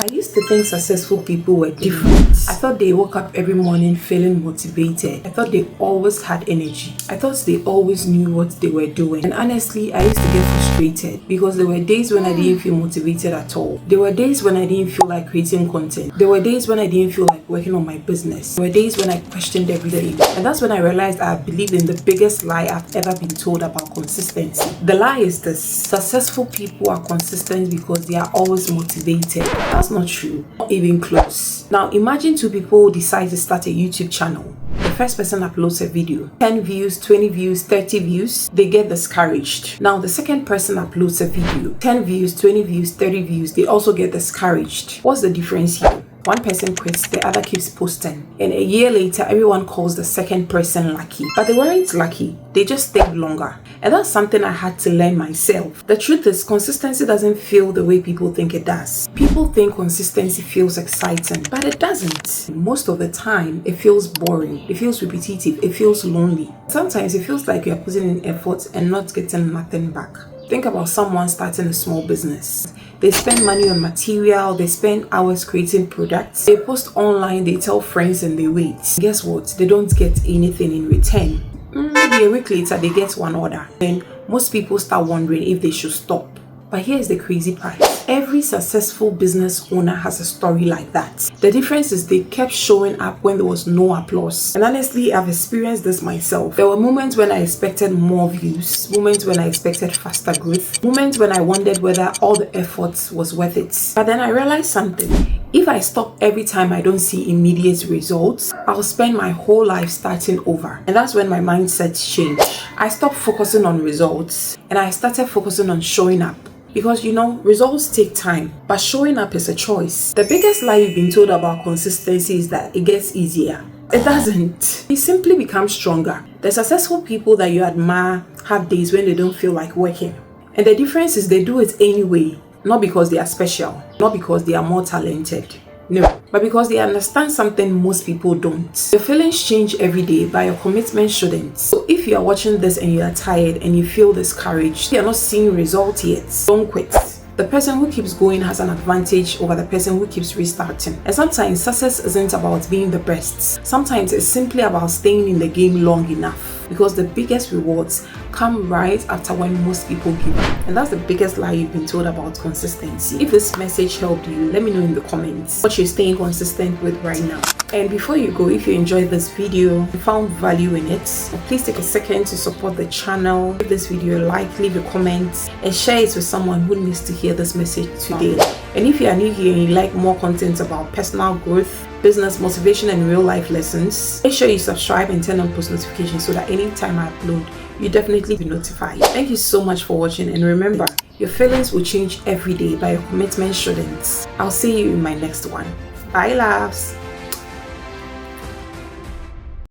I used to think successful people were different. I thought they woke up every morning feeling motivated. I thought they always had energy. I thought they always knew what they were doing. And honestly, I used to get frustrated because there were days when I didn't feel motivated at all. There were days when I didn't feel like creating content. There were days when I didn't feel like working on my business. There were days when I questioned everything. And that's when I realized I believed in the biggest lie I've ever been told about consistency. The lie is this: successful people are consistent because they are always motivated. That's not true, not even close. Now imagine two people decide to start a YouTube channel. The first person uploads a video, 10 views, 20 views, 30 views, they get discouraged. Now the second person uploads a video, 10 views, 20 views, 30 views, they also get discouraged. What's the difference here? One person quits, the other keeps posting. And a year later, everyone calls the second person lucky. But they weren't lucky, they just stayed longer. And that's something I had to learn myself. The truth is, consistency doesn't feel the way people think it does. People think consistency feels exciting, but it doesn't. Most of the time, it feels boring, it feels repetitive, it feels lonely. Sometimes it feels like you're putting in effort and not getting nothing back. Think about someone starting a small business. They spend money on material, they spend hours creating products, they post online, they tell friends and they wait. Guess what? They don't get anything in return. Maybe a week later they get one order. Then most people start wondering if they should stop. But here's the crazy part. Every successful business owner has a story like that. The difference is they kept showing up when there was no applause. And honestly, I've experienced this myself. There were moments when I expected more views, moments when I expected faster growth, moments when I wondered whether all the effort was worth it. But then I realized something. If I stop every time I don't see immediate results, I'll spend my whole life starting over. And that's when my mindset changed. I stopped focusing on results and I started focusing on showing up. Because results take time, but showing up is a choice. The biggest lie you've been told about consistency is that it gets easier. It doesn't. You simply become stronger. The successful people that you admire have days when they don't feel like working. And the difference is they do it anyway, not because they are special, not because they are more talented. No, but because they understand something most people don't. Your feelings change every day, but your commitment shouldn't. So if you are watching this and you are tired and you feel discouraged, you are not seeing results yet, don't quit. The person who keeps going has an advantage over the person who keeps restarting. And sometimes success isn't about being the best. Sometimes it's simply about staying in the game long enough. Because the biggest rewards come right after when most people give up. And that's the biggest lie you've been told about consistency. If this message helped you, let me know in the comments what you're staying consistent with right now. And before you go, if you enjoyed this video and found value in it, please take a second to support the channel. Give this video a like, leave a comment, and share it with someone who needs to hear this message today. And if you are new here and you like more content about personal growth, business motivation, and real life lessons, make sure you subscribe and turn on post notifications so that anytime I upload, you definitely be notified. Thank you so much for watching, and remember, your feelings will change every day, but your commitment shouldn't. I'll see you in my next one. Bye, loves.